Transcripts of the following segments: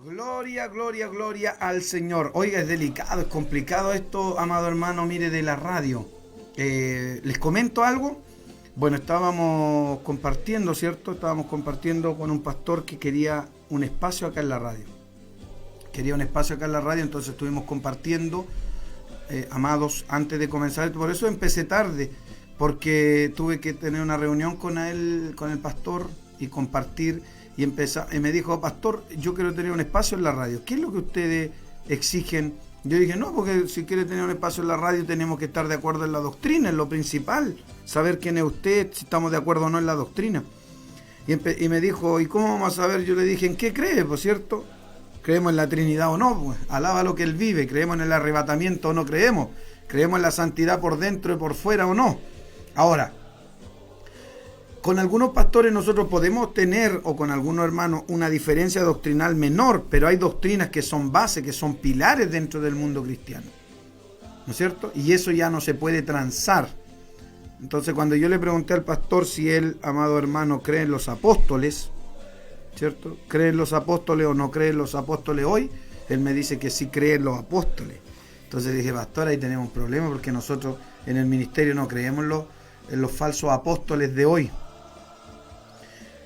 Gloria, gloria, gloria al Señor. Oiga, es delicado, es complicado esto, amado hermano, mire, de la radio. ¿Les comento algo? Bueno, estábamos compartiendo, ¿cierto? Estábamos compartiendo con un pastor que quería un espacio acá en la radio. Quería un espacio acá en la radio, entonces estuvimos compartiendo, amados, antes de comenzar. Por eso empecé tarde, porque tuve que tener una reunión con él, con el pastor, y compartir. Y me dijo, pastor, yo quiero tener un espacio en la radio. ¿Qué es lo que ustedes exigen? Yo dije, no, porque si quiere tener un espacio en la radio tenemos que estar de acuerdo en la doctrina, en lo principal. Saber quién es usted, si estamos de acuerdo o no en la doctrina. Y me dijo, ¿y cómo vamos a saber? Yo le dije, ¿en qué cree, por cierto? ¿Creemos en la Trinidad o no? Pues, alaba lo que Él vive. ¿Creemos en el arrebatamiento o no creemos? ¿Creemos en la santidad por dentro y por fuera o no? Ahora, con algunos pastores nosotros podemos tener, o con algunos hermanos, una diferencia doctrinal menor, pero hay doctrinas que son base, que son pilares dentro del mundo cristiano, ¿no es cierto? Y eso ya no se puede transar. Entonces, cuando yo le pregunté al pastor si él, amado hermano, cree en los apóstoles, ¿cierto? ¿Cree en los apóstoles o no cree en los apóstoles hoy? Él me dice que sí cree en los apóstoles. Entonces dije, pastor, ahí tenemos un problema, porque nosotros en el ministerio no creemos en los falsos apóstoles de hoy.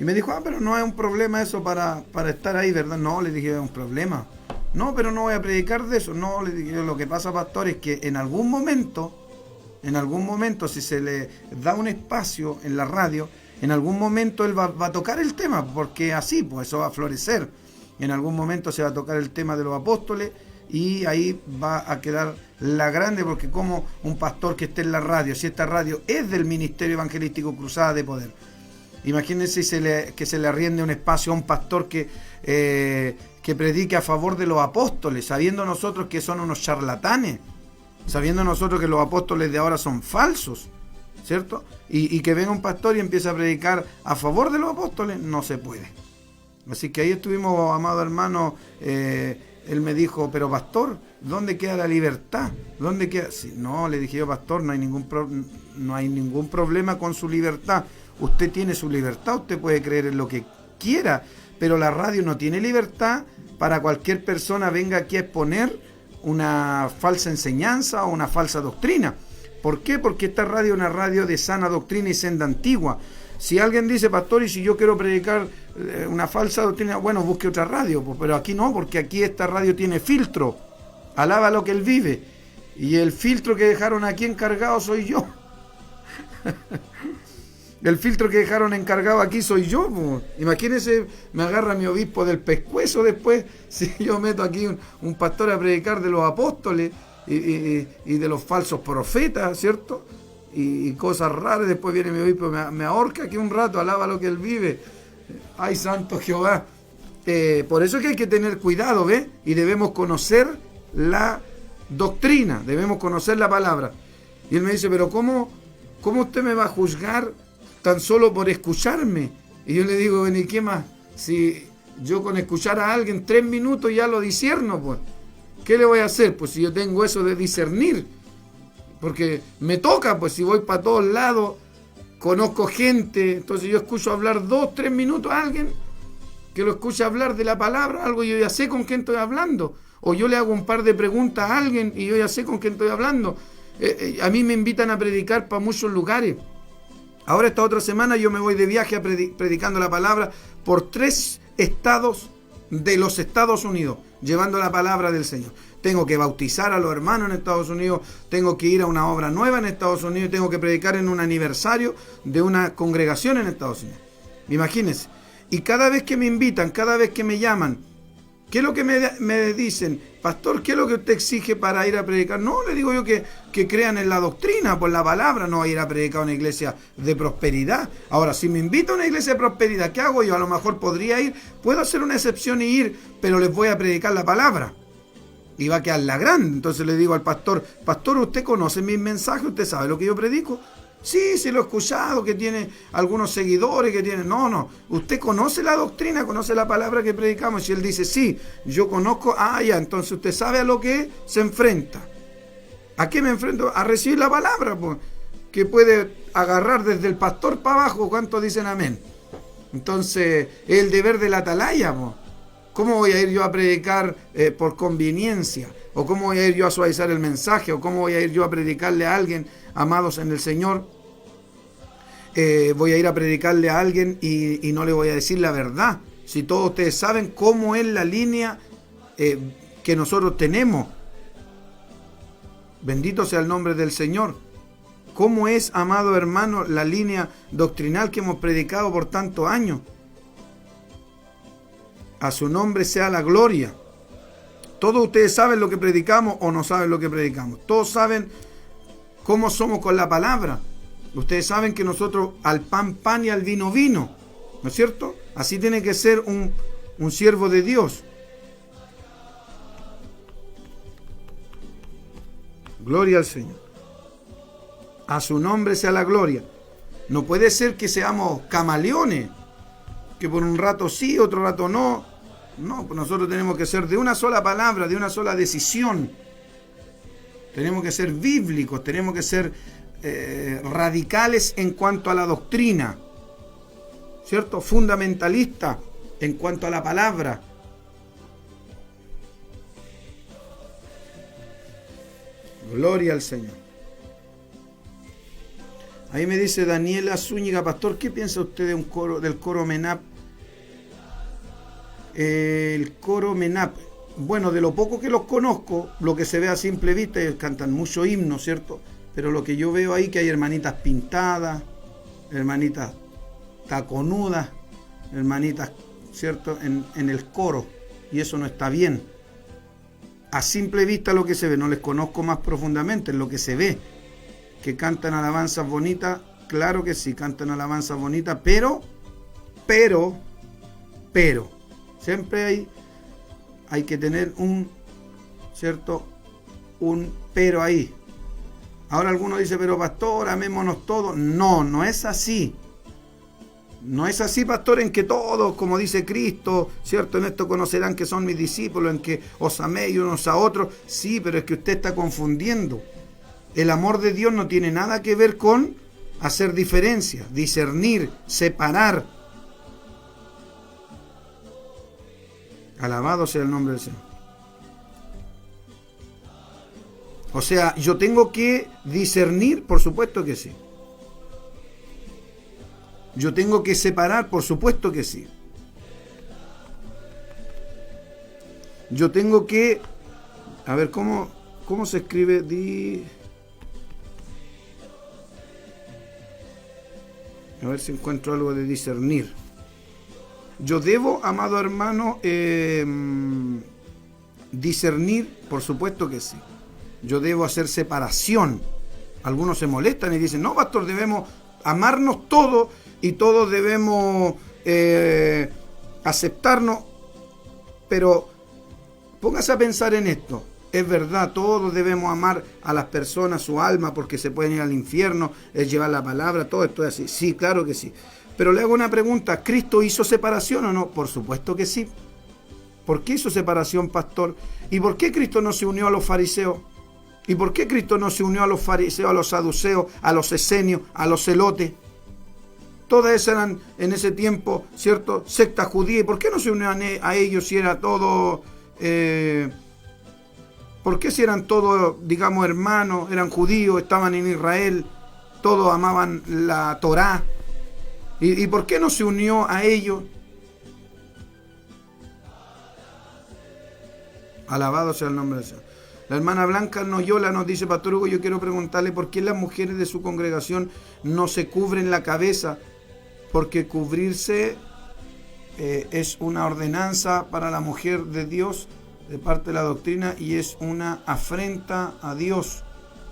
Y me dijo, pero no es un problema eso para estar ahí, ¿verdad? No, le dije, es un problema. No, pero no voy a predicar de eso. No, le dije, lo que pasa, pastor, es que en algún momento, si se le da un espacio en la radio, en algún momento él va a tocar el tema, porque así, pues eso va a florecer. En algún momento se va a tocar el tema de los apóstoles y ahí va a quedar la grande, porque como un pastor que esté en la radio, si esta radio es del Ministerio Evangelístico Cruzada de Poder, imagínense que se le arriende un espacio a un pastor que predique a favor de los apóstoles, sabiendo nosotros que son unos charlatanes, sabiendo nosotros que los apóstoles de ahora son falsos, ¿cierto? Y que venga un pastor y empiece a predicar a favor de los apóstoles, no se puede. Así que ahí estuvimos, amado hermano, él me dijo, pero pastor, ¿dónde queda la libertad? ¿Dónde queda? Sí, no, le dije yo, pastor, no hay ningún problema con su libertad. Usted tiene su libertad, usted puede creer en lo que quiera, pero la radio no tiene libertad para cualquier persona venga aquí a exponer una falsa enseñanza o una falsa doctrina. ¿Por qué? Porque esta radio es una radio de sana doctrina y senda antigua. Si alguien dice, pastor, y si yo quiero predicar una falsa doctrina, bueno, busque otra radio, pues, pero aquí no, porque aquí esta radio tiene filtro. Alaba lo que Él vive. Y el filtro que dejaron aquí encargado soy yo. El filtro que dejaron encargado aquí soy yo, pues. Imagínense, me agarra mi obispo del pescuezo después, si yo meto aquí un pastor a predicar de los apóstoles y de los falsos profetas, ¿cierto? Y cosas raras, después viene mi obispo, me ahorca aquí un rato, alaba lo que Él vive. ¡Ay, santo Jehová! Por eso es que hay que tener cuidado, ¿ves? Y debemos conocer la doctrina, debemos conocer la palabra. Y él me dice, pero ¿cómo usted me va a juzgar tan solo por escucharme? Y yo le digo, ¿y qué más? Si yo con escuchar a alguien 3 minutos ya lo discierno, pues, ¿qué le voy a hacer? Pues si yo tengo eso de discernir, porque me toca, pues si voy para todos lados, conozco gente, entonces yo escucho hablar 2, 3 minutos a alguien, que lo escucha hablar de la palabra, algo, y yo ya sé con quién estoy hablando. O yo le hago un par de preguntas a alguien y yo ya sé con quién estoy hablando. A mí me invitan a predicar para muchos lugares. Ahora esta otra semana yo me voy de viaje predicando la palabra por 3 estados de los Estados Unidos, llevando la palabra del Señor. Tengo que bautizar a los hermanos en Estados Unidos, tengo que ir a una obra nueva en Estados Unidos, tengo que predicar en un aniversario de una congregación en Estados Unidos. Imagínense. Y cada vez que me invitan, cada vez que me llaman, ¿qué es lo que me dicen? Pastor, ¿qué es lo que usted exige para ir a predicar? No, le digo yo que crean en la doctrina, por la palabra, no a ir a predicar a una iglesia de prosperidad. Ahora, si me invita a una iglesia de prosperidad, ¿qué hago yo? A lo mejor podría ir, puedo hacer una excepción y ir, pero les voy a predicar la palabra. Y va a quedar la grande. Entonces le digo al pastor, pastor, ¿usted conoce mis mensajes? ¿Usted sabe lo que yo predico? Sí, lo he escuchado, que tiene algunos seguidores, que tiene... No, usted conoce la doctrina, conoce la palabra que predicamos. Y él dice, sí, yo conozco, ya, entonces usted sabe a lo que se enfrenta. ¿A qué me enfrento? A recibir la palabra, pues, que puede agarrar desde el pastor para abajo. ¿Cuántos dicen amén? Entonces, el deber de la atalaya, pues. ¿Cómo voy a ir yo a predicar por conveniencia? ¿O cómo voy a ir yo a suavizar el mensaje? ¿O cómo voy a ir yo a predicarle a alguien, amados en el Señor? Voy a ir a predicarle a alguien y no le voy a decir la verdad. Si todos ustedes saben cómo es la línea que nosotros tenemos. Bendito sea el nombre del Señor. ¿Cómo es, amado hermano, la línea doctrinal que hemos predicado por tantos años? A su nombre sea la gloria. Todos ustedes saben lo que predicamos o no saben lo que predicamos. Todos saben cómo somos con la palabra. Ustedes saben que nosotros al pan, pan y al vino, vino. ¿No es cierto? Así tiene que ser un siervo de Dios. Gloria al Señor. A su nombre sea la gloria. No puede ser que seamos camaleones, que por un rato sí, otro rato no. No, pues nosotros tenemos que ser de una sola palabra, de una sola decisión. Tenemos que ser bíblicos, tenemos que ser radicales en cuanto a la doctrina, ¿cierto? Fundamentalistas en cuanto a la palabra. Gloria al Señor. Ahí me dice Daniela Zúñiga, pastor, ¿qué piensa usted del coro MENAP? El coro MENAP, bueno, de lo poco que los conozco, lo que se ve a simple vista, ellos cantan mucho himno, ¿cierto? Pero lo que yo veo ahí, que hay hermanitas pintadas, hermanitas taconudas, hermanitas, ¿cierto? En el coro, y eso no está bien. A simple vista lo que se ve, no les conozco más profundamente, es lo que se ve. Que cantan alabanzas bonitas, claro que sí, cantan alabanzas bonitas, pero, siempre hay que tener un pero ahí. Ahora algunos dicen, pero pastor, amémonos todos. No, no es así. No es así, pastor, en que todos, como dice Cristo, ¿cierto? En esto conocerán que son mis discípulos, en que os améis unos a otros. Sí, pero es que usted está confundiendo. El amor de Dios no tiene nada que ver con hacer diferencias, discernir, separar. Alabado sea el nombre del Señor. O sea, yo tengo que discernir, por supuesto que sí. Yo tengo que separar, por supuesto que sí. Yo tengo que... A ver, ¿cómo se escribe? A ver si encuentro algo de discernir. Yo debo, amado hermano, discernir, por supuesto que sí. Yo debo hacer separación. Algunos se molestan y dicen, no, pastor, debemos amarnos todos y todos debemos aceptarnos. Pero póngase a pensar en esto. Es verdad, todos debemos amar a las personas, su alma, porque se pueden ir al infierno, es llevar la palabra, todo esto es así. Sí, claro que sí. Pero le hago una pregunta, ¿Cristo hizo separación o no? Por supuesto que sí. ¿Por qué hizo separación, pastor? ¿Y por qué Cristo no se unió a los fariseos? ¿Y por qué Cristo no se unió a los fariseos, a los saduceos, a los esenios, a los celotes? Todas esas eran en ese tiempo, ¿cierto?, secta judía. ¿Y por qué no se unió a ellos si era todo... ¿Por qué si eran todos, digamos, hermanos, eran judíos, estaban en Israel, todos amaban la Torá? ¿Y por qué no se unió a ellos? Alabado sea el nombre del Señor. La hermana Blanca Noyola nos dice, pastor Hugo, yo quiero preguntarle por qué las mujeres de su congregación no se cubren la cabeza, porque cubrirse es una ordenanza para la mujer de Dios, de parte de la doctrina, y es una afrenta a Dios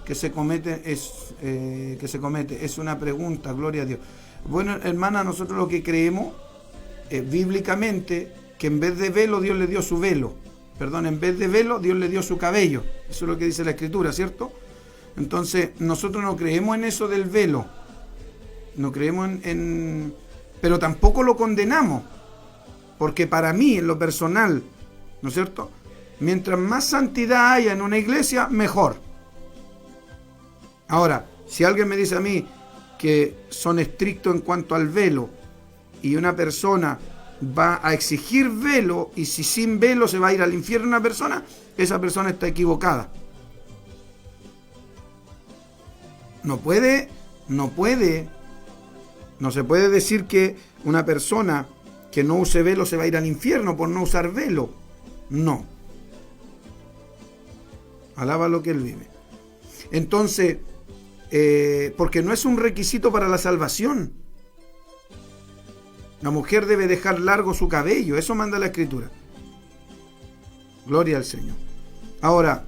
que se comete, es una pregunta, gloria a Dios. Bueno, hermana, nosotros lo que creemos bíblicamente, que en vez de velo Dios le dio su velo, en vez de velo Dios le dio su cabello. Eso es lo que dice la Escritura, ¿cierto? Entonces nosotros no creemos en eso del velo, no creemos pero tampoco lo condenamos, porque para mí, en lo personal, ¿no es cierto?, mientras más santidad haya en una iglesia, mejor. Ahora, si alguien me dice a mí que son estrictos en cuanto al velo y una persona va a exigir velo, y si sin velo se va a ir al infierno una persona, esa persona está equivocada. No se puede decir que una persona que no use velo se va a ir al infierno por no usar velo. No. Alaba lo que él vive. Entonces, porque no es un requisito para la salvación. La mujer debe dejar largo su cabello, eso manda la Escritura. Gloria al Señor. Ahora,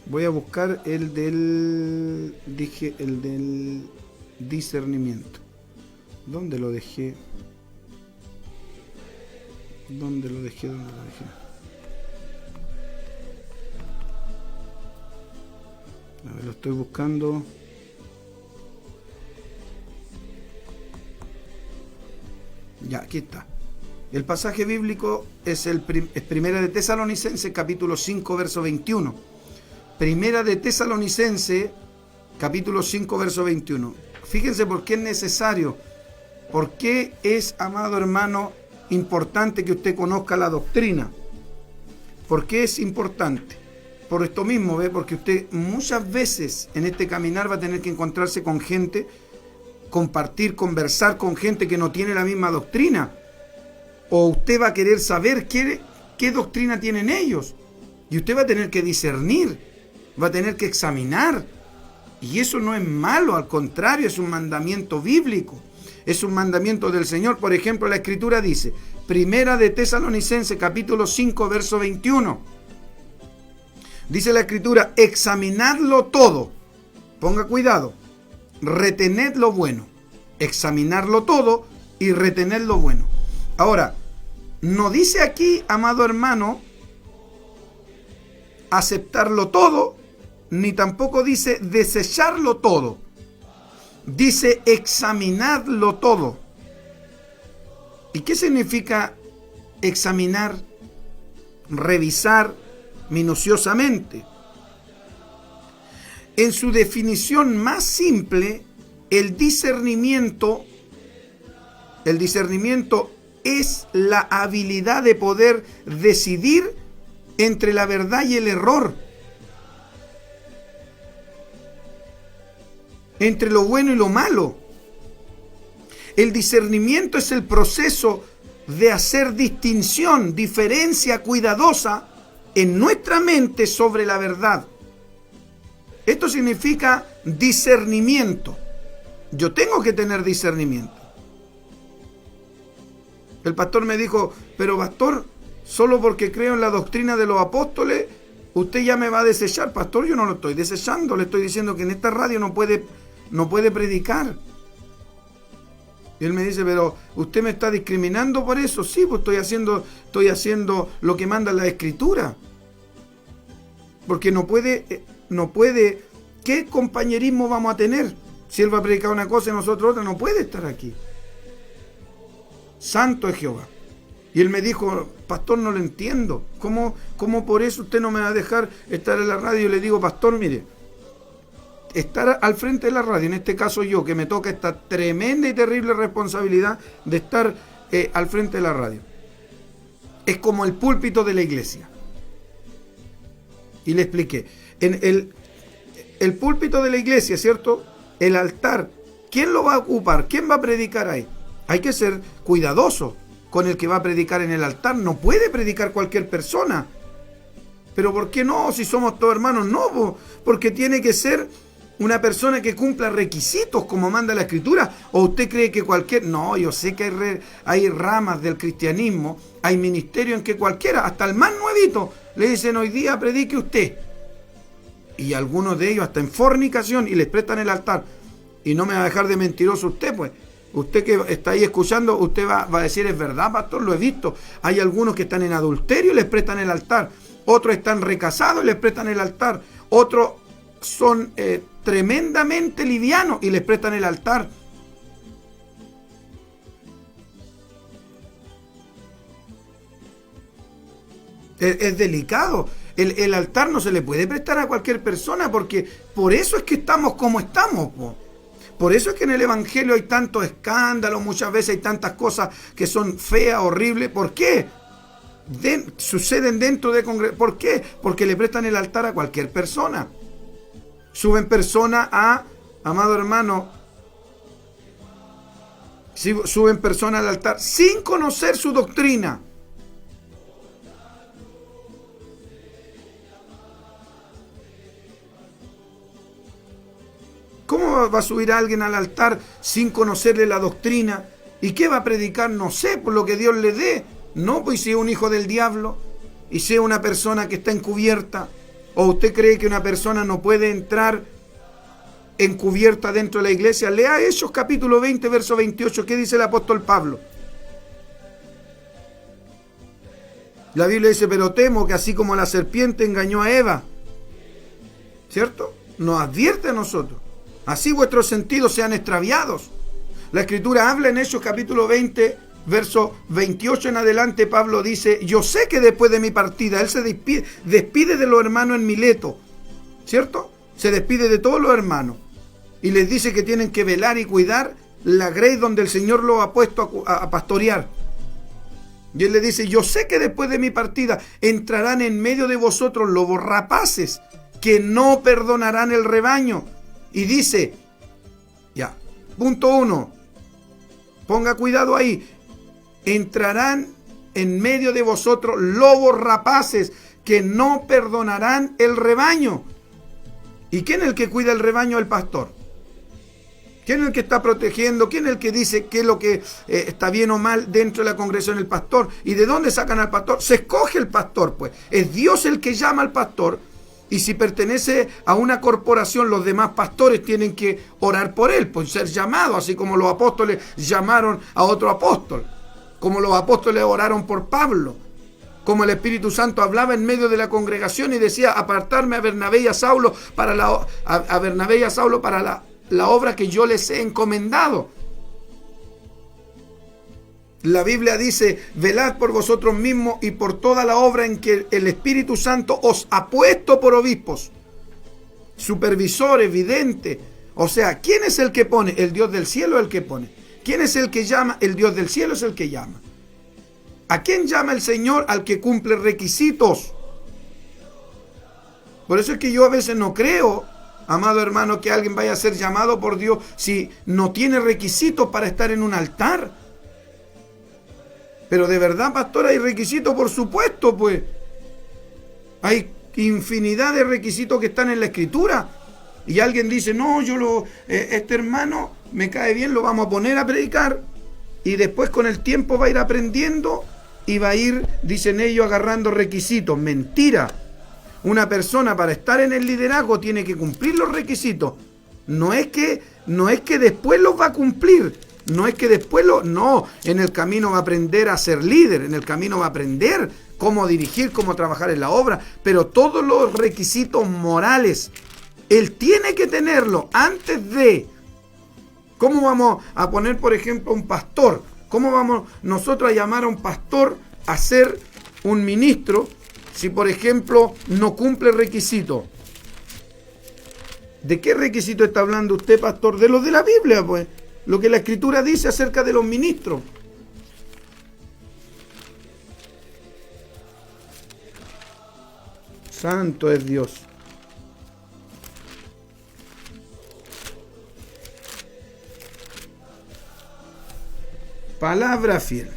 voy a buscar el del discernimiento. ¿Dónde lo dejé? ¿Dónde lo dejé? A ver, lo estoy buscando. Ya, aquí está. El pasaje bíblico es Primera de Tesalonicenses, capítulo 5, verso 21. Primera de Tesalonicenses, capítulo 5, verso 21. Fíjense por qué es necesario, por qué es, amado hermano, importante que usted conozca la doctrina. ¿Por qué es importante? Por esto mismo, ¿ve? Porque usted muchas veces en este caminar va a tener que encontrarse con gente, compartir, conversar con gente que no tiene la misma doctrina. O usted va a querer saber qué doctrina tienen ellos. Y usted va a tener que discernir, va a tener que examinar. Y eso no es malo, al contrario, es un mandamiento bíblico. Es un mandamiento del Señor. Por ejemplo, la Escritura dice, Primera de Tesalonicenses, capítulo 5, verso 21. Dice la Escritura, examinadlo todo. Ponga cuidado. Retened lo bueno. Examinarlo todo y retened lo bueno. Ahora, no dice aquí, amado hermano, aceptarlo todo, ni tampoco dice desecharlo todo. Dice examinadlo todo. ¿Y qué significa examinar? Revisar minuciosamente. En su definición más simple, el discernimiento es la habilidad de poder decidir entre la verdad y el error, entre lo bueno y lo malo. El discernimiento es el proceso de hacer distinción, diferencia cuidadosa en nuestra mente sobre la verdad. Esto significa discernimiento. Yo tengo que tener discernimiento. El pastor me dijo, pero pastor, solo porque creo en la doctrina de los apóstoles, usted ya me va a desechar. Pastor, yo no lo estoy desechando, le estoy diciendo que en esta radio no puede predicar. Y él me dice, pero usted me está discriminando por eso. Sí, pues estoy haciendo lo que manda la Escritura. Porque no puede, ¿qué compañerismo vamos a tener? Si él va a predicar una cosa y nosotros otra, no puede estar aquí. Santo es Jehová. Y él me dijo, pastor, no lo entiendo. ¿Cómo por eso usted no me va a dejar estar en la radio? Y le digo, pastor, mire, estar al frente de la radio, en este caso yo, que me toca esta tremenda y terrible responsabilidad de estar al frente de la radio, es como el púlpito de la iglesia. Y le expliqué, en el púlpito de la iglesia, ¿cierto? El altar, ¿quién lo va a ocupar? ¿Quién va a predicar ahí? Hay que ser cuidadoso con el que va a predicar en el altar. No puede predicar cualquier persona. ¿Pero por qué no? Si somos todos hermanos, no, porque tiene que ser una persona que cumpla requisitos como manda la Escritura. ¿O usted cree que cualquier...? No, yo sé que hay ramas del cristianismo, hay ministerios en que cualquiera, hasta el más nuevito, le dicen hoy día predique usted. Y algunos de ellos hasta en fornicación, y les prestan el altar. Y no me va a dejar de mentiroso usted, pues. Usted que está ahí escuchando, usted va a decir, es verdad, pastor, lo he visto. Hay algunos que están en adulterio y les prestan el altar. Otros están recasados y les prestan el altar. Otros son tremendamente livianos y les prestan el altar. Es delicado. el altar no se le puede prestar a cualquier persona, porque por eso es que estamos como estamos, po. Por eso es que en el Evangelio hay tantos escándalos, muchas veces hay tantas cosas que son feas, horribles. ¿Por qué? Suceden dentro de congregaciones. ¿Por qué? Porque le prestan el altar a cualquier persona. Suben personas amado hermano, suben personas al altar sin conocer su doctrina. ¿Cómo va a subir a alguien al altar sin conocerle la doctrina? ¿Y qué va a predicar? No sé, por lo que Dios le dé. No, pues si es un hijo del diablo y sea una persona que está encubierta. ¿O usted cree que una persona no puede entrar encubierta dentro de la iglesia? Lea Hechos capítulo 20, verso 28. ¿Qué dice el apóstol Pablo? La Biblia dice, pero temo que así como la serpiente engañó a Eva, ¿cierto? Nos advierte a nosotros. Así vuestros sentidos sean extraviados. La Escritura habla en Hechos capítulo 20, verso 28 en adelante. Pablo dice, yo sé que después de mi partida, él se despide de los hermanos en Mileto, ¿cierto? Se despide de todos los hermanos y les dice que tienen que velar y cuidar la grey donde el Señor los ha puesto a pastorear. Y él le dice, yo sé que después de mi partida entrarán en medio de vosotros lobos rapaces que no perdonarán el rebaño. Y dice, ya, punto 1, ponga cuidado ahí, entrarán en medio de vosotros lobos rapaces que no perdonarán el rebaño. ¿Y quién es el que cuida el rebaño? El pastor. ¿Quién es el que está protegiendo? ¿Quién es el que dice qué es lo que está bien o mal dentro de la congregación? El pastor. ¿Y de dónde sacan al pastor? Se escoge el pastor, pues. Es Dios el que llama al pastor. Y si pertenece a una corporación, los demás pastores tienen que orar por él, por ser llamado, así como los apóstoles llamaron a otro apóstol, como los apóstoles oraron por Pablo, como el Espíritu Santo hablaba en medio de la congregación y decía, apartarme a Bernabé y a Saulo para la obra que yo les he encomendado. La Biblia dice, velad por vosotros mismos y por toda la obra en que el Espíritu Santo os ha puesto por obispos, supervisores, videntes. O sea, ¿quién es el que pone? El Dios del cielo es el que pone. ¿Quién es el que llama? El Dios del cielo es el que llama. ¿A quién llama el Señor? Al que cumple requisitos. Por eso es que yo a veces no creo, amado hermano, que alguien vaya a ser llamado por Dios si no tiene requisitos para estar en un altar. Pero de verdad, pastor, hay requisitos, por supuesto, pues. Hay infinidad de requisitos que están en la Escritura. Y alguien dice, no, este hermano me cae bien, lo vamos a poner a predicar. Y después con el tiempo va a ir aprendiendo y va a ir, dicen ellos, agarrando requisitos. Mentira. Una persona para estar en el liderazgo tiene que cumplir los requisitos. No es que después los va a cumplir. No es que después no, en el camino va a aprender a ser líder, en el camino va a aprender cómo dirigir, cómo trabajar en la obra, pero todos los requisitos morales, él tiene que tenerlo antes de. ¿Cómo vamos a poner, por ejemplo, un pastor? ¿Cómo vamos nosotros a llamar a un pastor a ser un ministro si, por ejemplo, no cumple requisitos? ¿De qué requisito está hablando usted, pastor? De los de la Biblia, pues. Lo que la Escritura dice acerca de los ministros. Santo es Dios. Palabra fiel.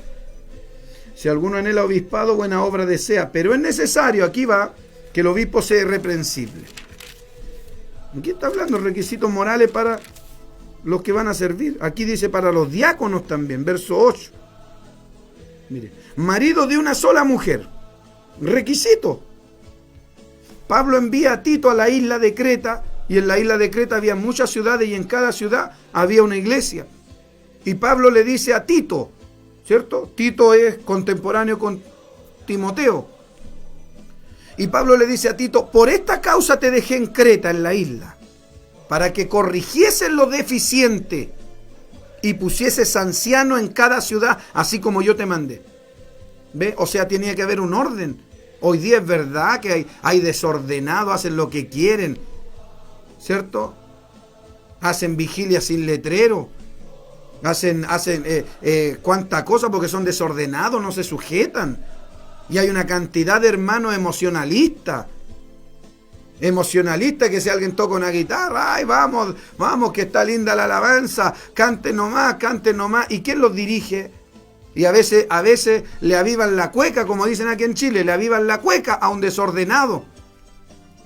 Si alguno anhela obispado, buena obra desea. Pero es necesario, aquí va, que el obispo sea irreprensible. Aquí está hablando de requisitos morales para los que van a servir. Aquí dice para los diáconos también, verso 8. Mire, marido de una sola mujer. Requisito. Pablo envía a Tito a la isla de Creta, y en la isla de Creta había muchas ciudades y en cada ciudad había una iglesia. Y Pablo le dice a Tito, ¿cierto? Tito es contemporáneo con Timoteo. Y Pablo le dice a Tito, por esta causa te dejé en Creta, en la isla, para que corrigiesen lo deficiente y pusieses anciano en cada ciudad, así como yo te mandé. ¿Ve? O sea, tenía que haber un orden. Hoy día es verdad que hay desordenados, hacen lo que quieren, ¿cierto? Hacen vigilia sin letrero, hacen cuánta cosa porque son desordenados, no se sujetan. Y hay una cantidad de hermanos emocionalistas que si alguien toca una guitarra, ay, vamos, que está linda la alabanza, cante nomás. ¿Y quién los dirige? Y a veces le avivan la cueca, como dicen aquí en Chile, le avivan la cueca a un desordenado.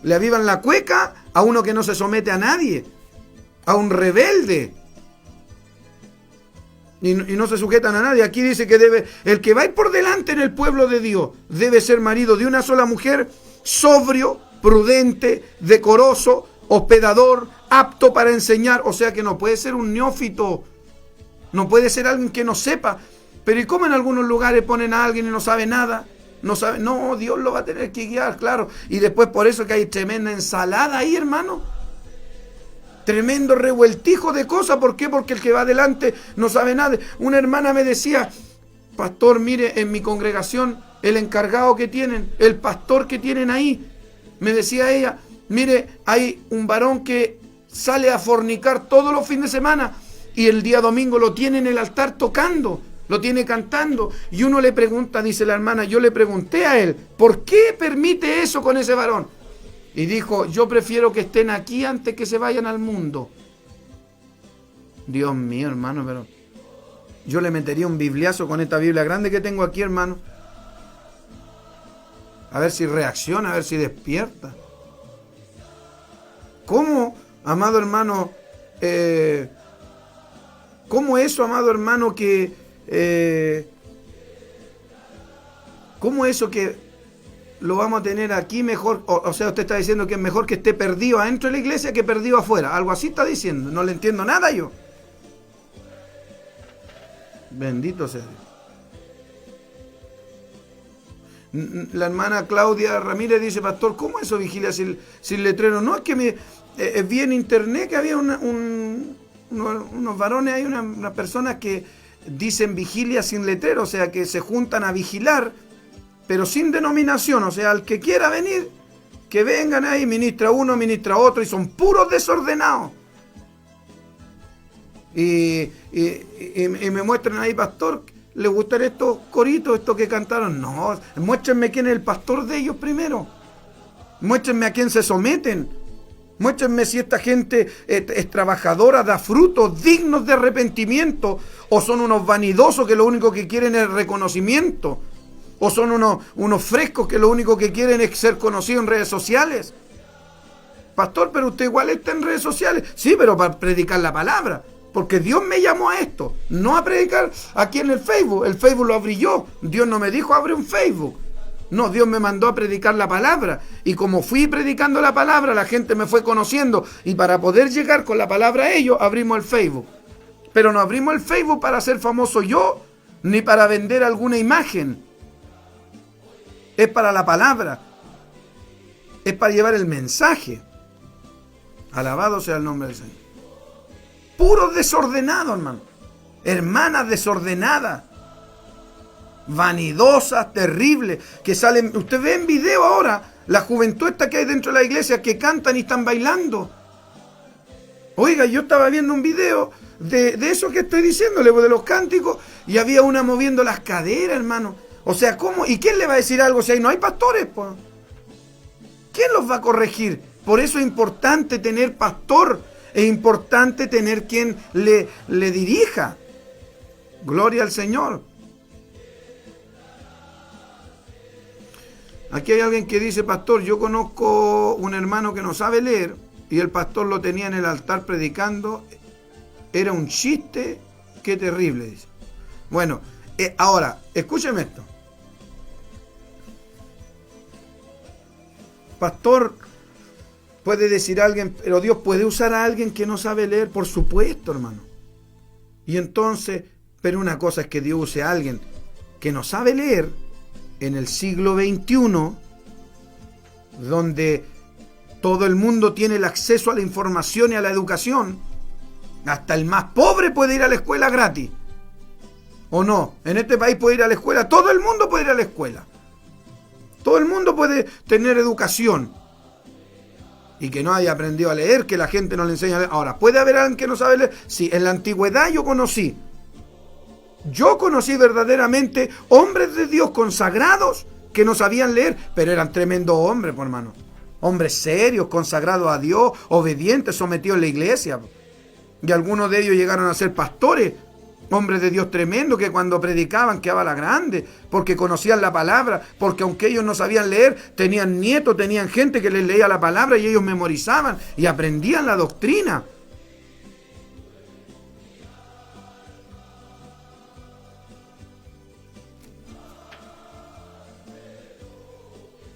Le avivan la cueca a uno que no se somete a nadie, a un rebelde. Y no se sujetan a nadie. Aquí dice que el que va a ir por delante en el pueblo de Dios debe ser marido de una sola mujer, sobrio, prudente, decoroso, hospedador, apto para enseñar. O sea que no puede ser un neófito, no puede ser alguien que no sepa. Pero ¿y cómo en algunos lugares ponen a alguien y no sabe nada? No, Dios lo va a tener que guiar, claro. Y después por eso que hay tremenda ensalada ahí, hermano. Tremendo revueltijo de cosas. ¿Por qué? Porque el que va adelante no sabe nada. Una hermana me decía, pastor, mire, en mi congregación, el encargado que tienen, el pastor que tienen ahí, me decía ella, mire, hay un varón que sale a fornicar todos los fines de semana y el día domingo lo tiene en el altar tocando, lo tiene cantando. Y uno le pregunta, dice la hermana, yo le pregunté a él, ¿por qué permite eso con ese varón? Y dijo, yo prefiero que estén aquí antes que se vayan al mundo. Dios mío, hermano, pero yo le metería un bibliazo con esta Biblia grande que tengo aquí, hermano. A ver si reacciona, a ver si despierta. ¿Cómo, amado hermano, cómo eso, amado hermano, cómo eso que lo vamos a tener aquí mejor? O sea, usted está diciendo que es mejor que esté perdido adentro de la iglesia que perdido afuera. Algo así está diciendo. No le entiendo nada yo. Bendito sea Dios. La hermana Claudia Ramírez dice, pastor, ¿cómo eso vigilia sin letrero? No, es que vi en internet que había unos varones, hay unas personas que dicen vigilia sin letrero, o sea, que se juntan a vigilar, pero sin denominación. O sea, al que quiera venir, que vengan ahí, ministra uno, ministra otro, y son puros desordenados. Y me muestran ahí, pastor, ¿le gustan estos coritos, estos que cantaron? No, muéstrenme quién es el pastor de ellos primero. Muéstrenme a quién se someten. Muéstrenme si esta gente es trabajadora, da frutos dignos de arrepentimiento, o son unos vanidosos que lo único que quieren es reconocimiento, o son unos frescos que lo único que quieren es ser conocidos en redes sociales. Pastor, pero usted igual está en redes sociales. Sí, pero para predicar la palabra. Porque Dios me llamó a esto, no a predicar aquí en el Facebook. El Facebook lo abrí yo. Dios no me dijo abre un Facebook. No, Dios me mandó a predicar la palabra. Y como fui predicando la palabra, la gente me fue conociendo. Y para poder llegar con la palabra a ellos, abrimos el Facebook. Pero no abrimos el Facebook para ser famoso yo, ni para vender alguna imagen. Es para la palabra. Es para llevar el mensaje. Alabado sea el nombre del Señor. Puros desordenados, hermano. Hermanas desordenadas. Vanidosas, terribles. Que salen. Usted ve en video ahora la juventud esta que hay dentro de la iglesia que cantan y están bailando. Oiga, yo estaba viendo un video de eso que estoy diciéndole, de los cánticos, y había una moviendo las caderas, hermano. O sea, ¿cómo? ¿Y quién le va a decir algo si ahí no hay pastores? Pues? ¿Quién los va a corregir? Por eso es importante tener pastor. Es importante tener quien le dirija. Gloria al Señor. Aquí hay alguien que dice, pastor, yo conozco un hermano que no sabe leer y el pastor lo tenía en el altar predicando. Era un chiste, qué terrible, dice. Bueno, ahora, escúcheme esto. Pastor, puede decir alguien, pero Dios puede usar a alguien que no sabe leer, por supuesto, hermano. Y entonces, pero una cosa es que Dios use a alguien que no sabe leer en el siglo XXI, donde todo el mundo tiene el acceso a la información y a la educación. Hasta el más pobre puede ir a la escuela gratis. ¿O no? En este país puede ir a la escuela, todo el mundo puede ir a la escuela. Todo el mundo puede tener educación. Y que no haya aprendido a leer, que la gente no le enseña a leer. Ahora, ¿puede haber alguien que no sabe leer? Sí, en la antigüedad yo conocí verdaderamente hombres de Dios consagrados que no sabían leer, pero eran tremendos hombres, por hermano. Hombres serios, consagrados a Dios, obedientes, sometidos a la iglesia. Y algunos de ellos llegaron a ser pastores, hombres de Dios tremendos que cuando predicaban quedaba la grande, porque conocían la palabra, porque aunque ellos no sabían leer, tenían nietos, tenían gente que les leía la palabra y ellos memorizaban y aprendían la doctrina.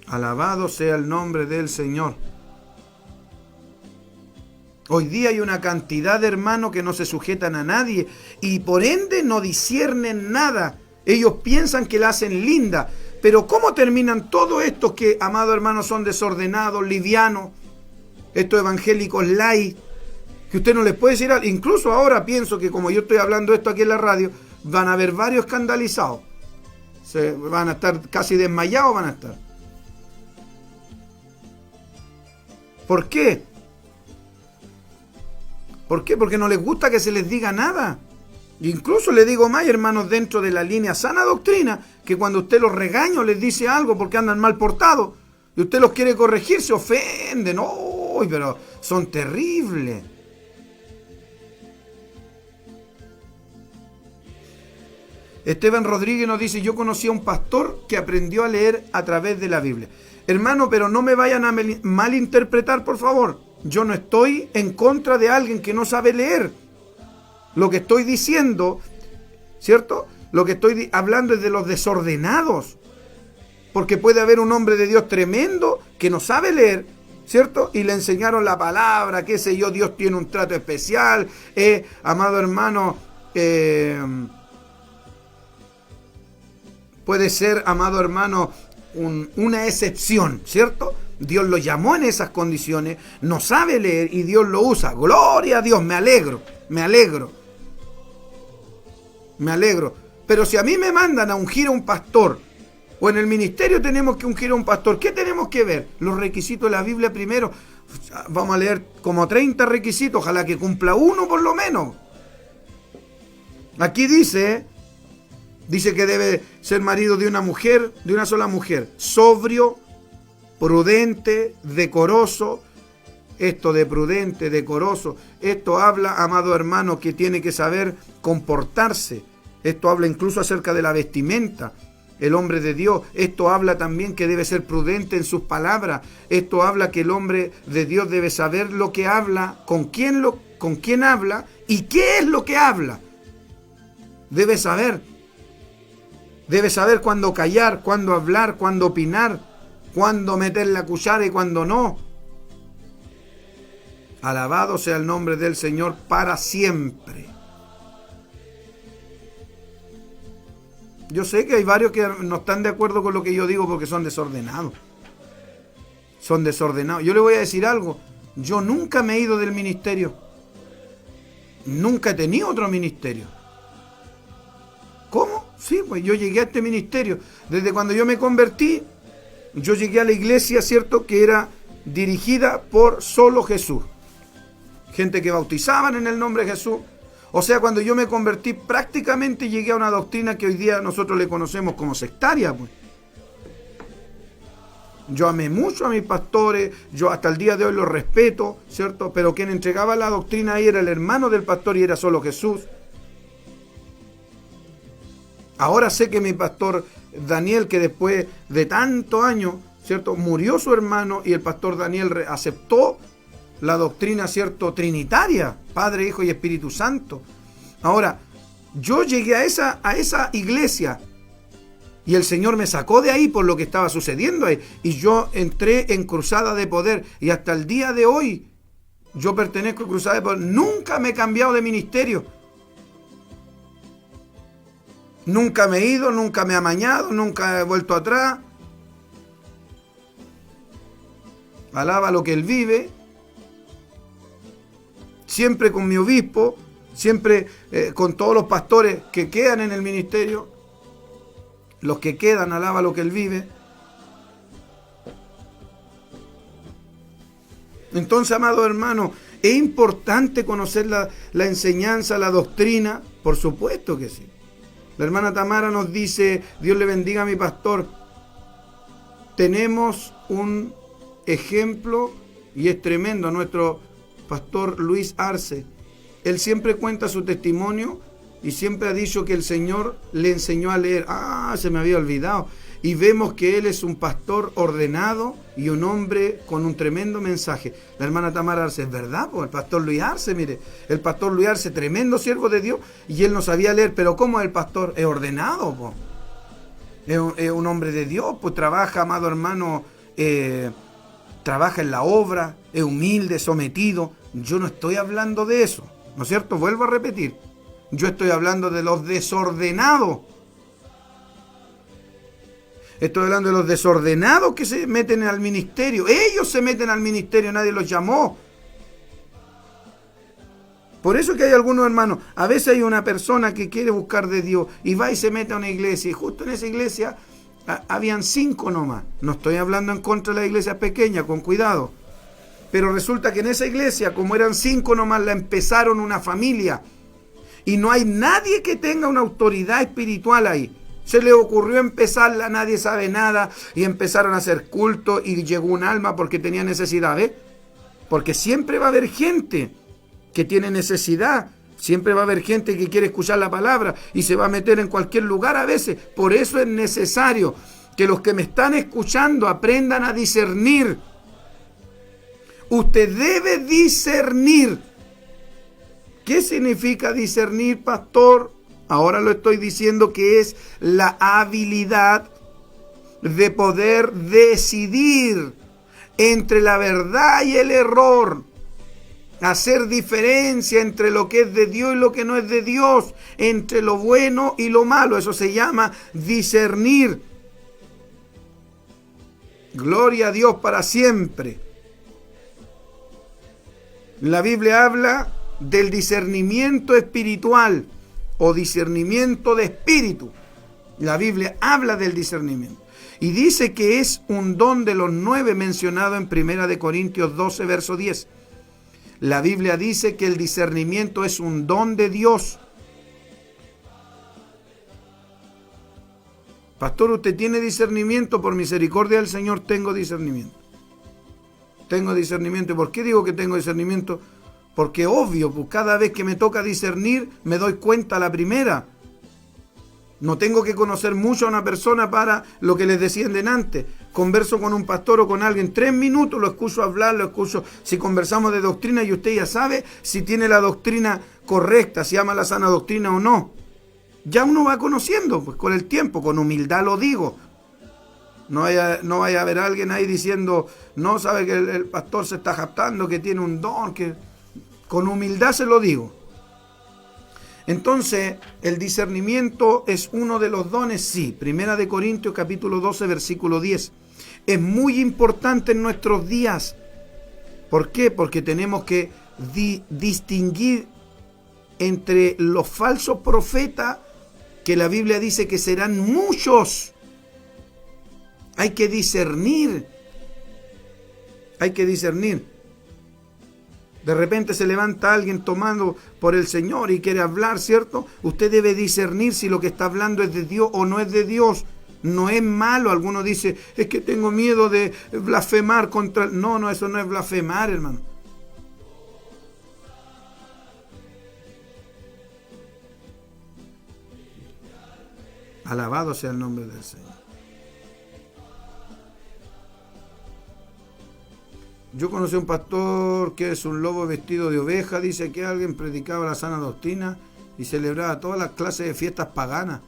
Alabado sea el nombre del Señor. Hoy día hay una cantidad de hermanos que no se sujetan a nadie y por ende no disciernen nada. Ellos piensan que la hacen linda. Pero ¿cómo terminan todos estos que, amados hermanos, son desordenados, livianos? Estos evangélicos light, que usted no les puede decir algo. Incluso ahora pienso que como yo estoy hablando esto aquí en la radio, van a haber varios escandalizados. Van a estar casi desmayados, van a estar. ¿Por qué? ¿Por qué? Porque no les gusta que se les diga nada. Incluso le digo más, hermanos, dentro de la línea sana doctrina, que cuando usted los regaña o les dice algo porque andan mal portados, y usted los quiere corregir, se ofenden. ¡Uy, pero son terribles! Esteban Rodríguez nos dice, yo conocí a un pastor que aprendió a leer a través de la Biblia. Hermano, pero no me vayan a malinterpretar, por favor. Yo no estoy en contra de alguien que no sabe leer. Lo que estoy diciendo, ¿cierto? Lo que estoy hablando es de los desordenados. Porque puede haber un hombre de Dios tremendo que no sabe leer, ¿cierto? Y le enseñaron la palabra, qué sé yo, Dios tiene un trato especial. Amado hermano, puede ser, amado hermano, una excepción, ¿cierto? Dios lo llamó en esas condiciones, no sabe leer y Dios lo usa. Gloria a Dios, me alegro. Pero si a mí me mandan a ungir a un pastor, o en el ministerio tenemos que ungir a un pastor, ¿qué tenemos que ver? Los requisitos de la Biblia primero. Vamos a leer como 30 requisitos, ojalá que cumpla uno por lo menos. Aquí dice que debe ser marido de una mujer, de una sola mujer, sobrio, prudente, decoroso. Esto de prudente, decoroso, esto habla, amado hermano, que tiene que saber comportarse. Esto habla incluso acerca de la vestimenta. El hombre de Dios, esto habla también que debe ser prudente en sus palabras. Esto habla que el hombre de Dios debe saber lo que habla, con quién habla y qué es lo que habla. Debe saber cuándo callar, cuándo hablar, cuándo opinar, cuándo meter la cuchara y cuándo no. Alabado sea el nombre del Señor para siempre. Yo sé que hay varios que no están de acuerdo con lo que yo digo porque son desordenados. Son desordenados. Yo le voy a decir algo. Yo nunca me he ido del ministerio. Nunca he tenido otro ministerio. ¿Cómo? Sí, pues yo llegué a este ministerio. Desde cuando yo me convertí, yo llegué a la iglesia, ¿cierto? Que era dirigida por solo Jesús. Gente que bautizaban en el nombre de Jesús. O sea, cuando yo me convertí, prácticamente llegué a una doctrina que hoy día nosotros le conocemos como sectaria, pues. Yo amé mucho a mis pastores, yo hasta el día de hoy los respeto, ¿cierto? Pero quien entregaba la doctrina ahí era el hermano del pastor y era solo Jesús. Ahora sé que mi pastor Daniel, que después de tantos años, ¿cierto? Murió su hermano y el pastor Daniel aceptó la doctrina, ¿cierto? Trinitaria, Padre, Hijo y Espíritu Santo. Ahora, yo llegué a esa iglesia y el Señor me sacó de ahí por lo que estaba sucediendo ahí. Y yo entré en Cruzada de Poder y hasta el día de hoy yo pertenezco a Cruzada de Poder. Nunca me he cambiado de ministerio. Nunca me he ido, nunca me he amañado, nunca he vuelto atrás. Alaba lo que Él vive. Siempre con mi obispo, siempre con todos los pastores que quedan en el ministerio. Los que quedan, alaba lo que Él vive. Entonces, amado hermano, ¿es importante conocer la enseñanza, la doctrina? Por supuesto que sí. La hermana Tamara nos dice, Dios le bendiga a mi pastor, tenemos un ejemplo y es tremendo, nuestro pastor Luis Arce. Él siempre cuenta su testimonio y siempre ha dicho que el Señor le enseñó a leer. Se me había olvidado. Y vemos que él es un pastor ordenado y un hombre con un tremendo mensaje. La hermana Tamara Arce, es verdad, pues el pastor Luis Arce, mire, el pastor Luis Arce, tremendo siervo de Dios, y él no sabía leer, pero ¿cómo es el pastor? Es ordenado, pues. Es un hombre de Dios, pues trabaja, amado hermano, trabaja en la obra, es humilde, sometido. Yo no estoy hablando de eso, ¿no es cierto? Vuelvo a repetir, yo estoy hablando de los desordenados. Estoy hablando de los desordenados que se meten al ministerio. Ellos se meten al ministerio, nadie los llamó. Por eso que hay algunos hermanos, a veces hay una persona que quiere buscar de Dios y va y se mete a una iglesia, y justo en esa iglesia habían 5 nomás. No estoy hablando en contra de las iglesias pequeñas, con cuidado. Pero resulta que en esa iglesia, como eran 5 nomás, la empezaron una familia. Y no hay nadie que tenga una autoridad espiritual ahí. Se le ocurrió empezarla, nadie sabe nada, y empezaron a hacer culto y llegó un alma porque tenía necesidad, ¿ves? Porque siempre va a haber gente que tiene necesidad, siempre va a haber gente que quiere escuchar la palabra y se va a meter en cualquier lugar a veces. Por eso es necesario que los que me están escuchando aprendan a discernir. Usted debe discernir. ¿Qué significa discernir, pastor? Ahora lo estoy diciendo que es la habilidad de poder decidir entre la verdad y el error. Hacer diferencia entre lo que es de Dios y lo que no es de Dios. Entre lo bueno y lo malo. Eso se llama discernir. Gloria a Dios para siempre. La Biblia habla del discernimiento espiritual o discernimiento de espíritu. La Biblia habla del discernimiento y dice que es un don de los 9 mencionado en 1 Corintios 12, verso 10. La Biblia dice que el discernimiento es un don de Dios. Pastor, ¿usted tiene discernimiento? Por misericordia del Señor tengo discernimiento. Tengo discernimiento. ¿Y por qué digo que tengo discernimiento? Porque obvio, pues cada vez que me toca discernir, me doy cuenta a la primera. No tengo que conocer mucho a una persona para lo que les decía delante. Converso con un pastor o con alguien 3 minutos, lo escucho hablar, lo escucho. Si conversamos de doctrina y usted ya sabe si tiene la doctrina correcta, si ama la sana doctrina o no. Ya uno va conociendo, pues con el tiempo, con humildad lo digo. No vaya a haber alguien ahí diciendo, no, sabe que el pastor se está jactando, que tiene un don, que... Con humildad se lo digo. Entonces, el discernimiento es uno de los dones, sí. 1 Corintios capítulo 12, versículo 10. Es muy importante en nuestros días. ¿Por qué? Porque tenemos que distinguir entre los falsos profetas, que la Biblia dice que serán muchos. Hay que discernir. Hay que discernir. De repente se levanta alguien tomando por el Señor y quiere hablar, ¿cierto? Usted debe discernir si lo que está hablando es de Dios o no es de Dios. No es malo. Algunos dicen, es que tengo miedo de blasfemar contra... No, eso no es blasfemar, hermano. Alabado sea el nombre del Señor. Yo conocí a un pastor que es un lobo vestido de oveja, dice que alguien predicaba la sana doctrina y celebraba todas las clases de fiestas paganas.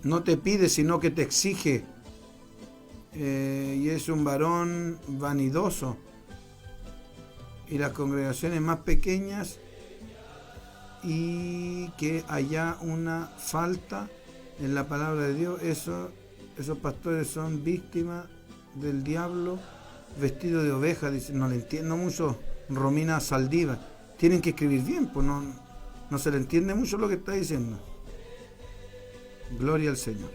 No te pide, sino que te exige. Y es un varón vanidoso. Y las congregaciones más pequeñas, y que haya una falta en la palabra de Dios, esos pastores son víctimas del diablo vestido de oveja. Dice, no le entiendo mucho, Romina Saldívar. Tienen que escribir bien, pues no se le entiende mucho lo que está diciendo. Gloria al Señor.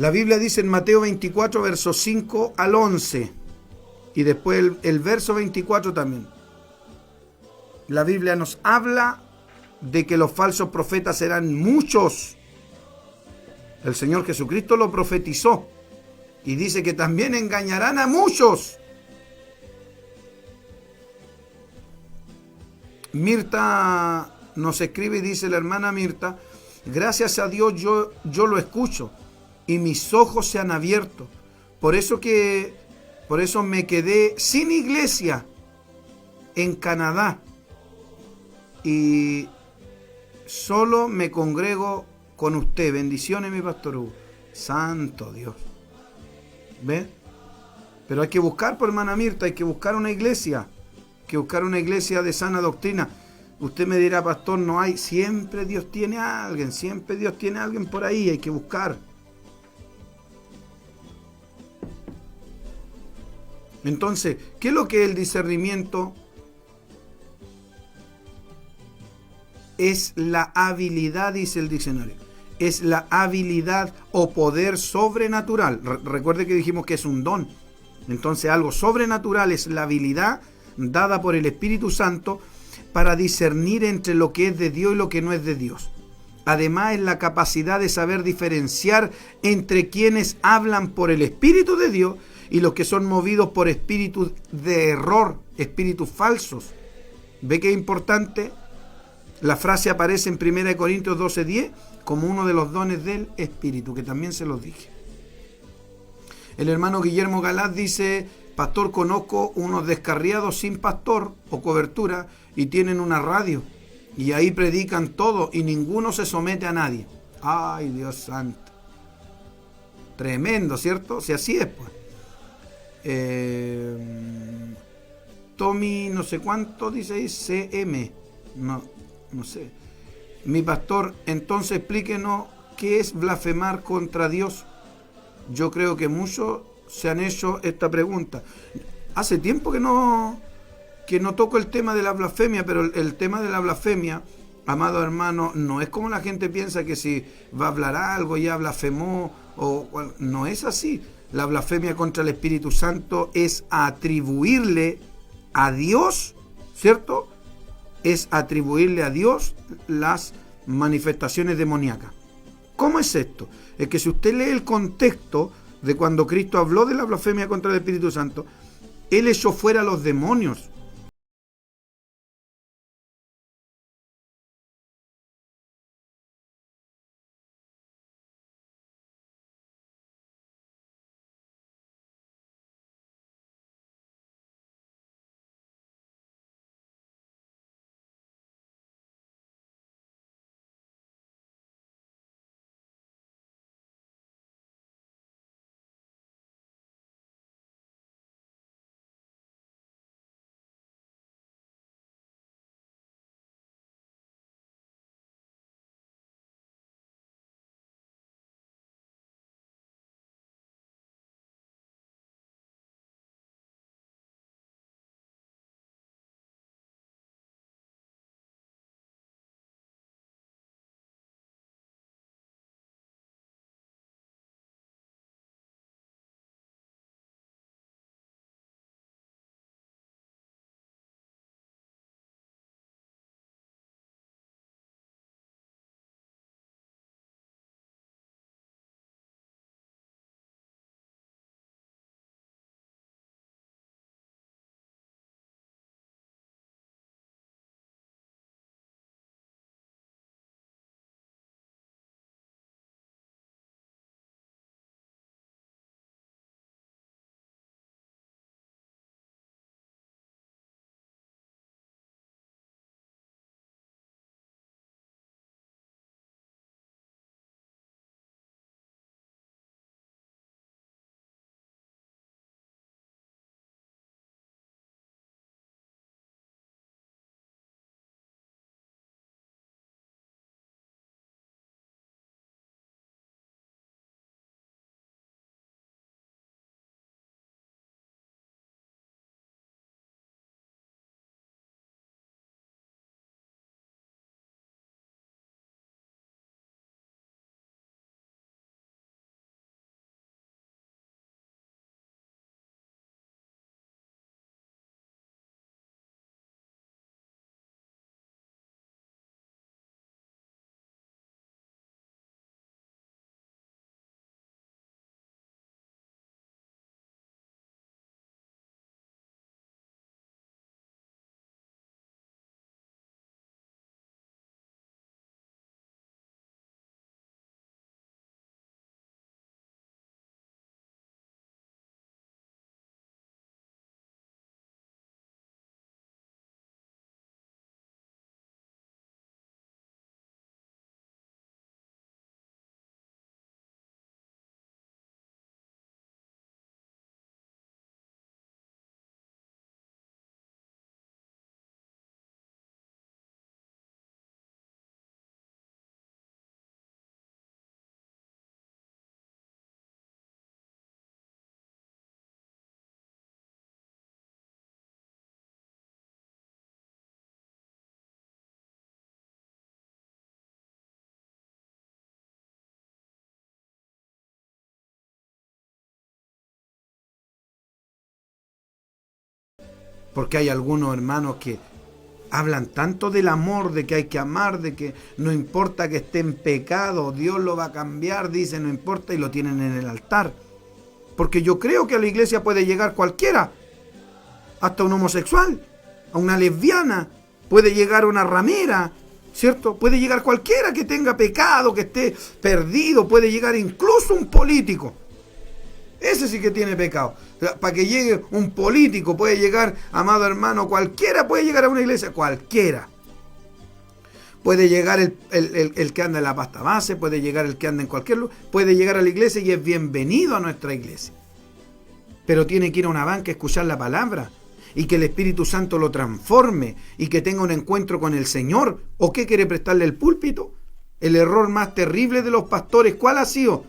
La Biblia dice en Mateo 24, versos 5 al 11, y después el verso 24 también. La Biblia nos habla de que los falsos profetas serán muchos. El Señor Jesucristo lo profetizó y dice que también engañarán a muchos. Mirta nos escribe y dice la hermana Mirta: gracias a Dios yo lo escucho y mis ojos se han abierto. Por eso me quedé sin iglesia en Canadá y solo me congrego con usted. Bendiciones, mi pastor Hugo. Santo Dios. ¿Ve? Pero hay que buscar, por hermana Mirta, hay que buscar una iglesia. Hay que buscar una iglesia de sana doctrina. Usted me dirá, pastor, no hay. Siempre Dios tiene a alguien. Siempre Dios tiene a alguien por ahí. Hay que buscar. Entonces, ¿qué es lo que es el discernimiento? Es la habilidad, dice el diccionario. Es la habilidad o poder sobrenatural. Recuerde que dijimos que es un don. Entonces, algo sobrenatural es la habilidad dada por el Espíritu Santo para discernir entre lo que es de Dios y lo que no es de Dios. Además, es la capacidad de saber diferenciar entre quienes hablan por el Espíritu de Dios y los que son movidos por espíritus de error, espíritus falsos. ¿Ve qué importante? La frase aparece en 1 Corintios 12:10 como uno de los dones del Espíritu, que también se los dije. El hermano Guillermo Galaz dice: pastor, conozco unos descarriados sin pastor o cobertura y tienen una radio y ahí predican todo y ninguno se somete a nadie. Ay, Dios santo. Tremendo, ¿cierto? Si así es, pues. Tommy no sé cuánto dice ahí, CM. No sé. Mi pastor, entonces explíquenos qué es blasfemar contra Dios. Yo creo que muchos se han hecho esta pregunta. Hace tiempo que no toco el tema de la blasfemia, pero el tema de la blasfemia, amado hermano, no es como la gente piensa que si va a hablar algo ya blasfemó, no es así. La blasfemia contra el Espíritu Santo es atribuirle a Dios, ¿cierto? Es atribuirle a Dios las manifestaciones demoníacas. ¿Cómo es esto? Es que si usted lee el contexto de cuando Cristo habló de la blasfemia contra el Espíritu Santo, Él echó fuera a los demonios. Porque hay algunos hermanos que hablan tanto del amor, de que hay que amar, de que no importa que esté en pecado, Dios lo va a cambiar, dicen, no importa, y lo tienen en el altar. Porque yo creo que a la iglesia puede llegar cualquiera, hasta un homosexual, a una lesbiana, puede llegar una ramera, ¿cierto? Puede llegar cualquiera que tenga pecado, que esté perdido, puede llegar incluso un político. Ese sí que tiene pecado. O sea, para que llegue un político, puede llegar, amado hermano, cualquiera puede llegar a una iglesia, cualquiera. Puede llegar el que anda en la pasta base, puede llegar el que anda en cualquier lugar, puede llegar a la iglesia y es bienvenido a nuestra iglesia. Pero tiene que ir a una banca a escuchar la palabra y que el Espíritu Santo lo transforme y que tenga un encuentro con el Señor. ¿O qué quiere prestarle el púlpito? El error más terrible de los pastores, ¿cuál ha sido?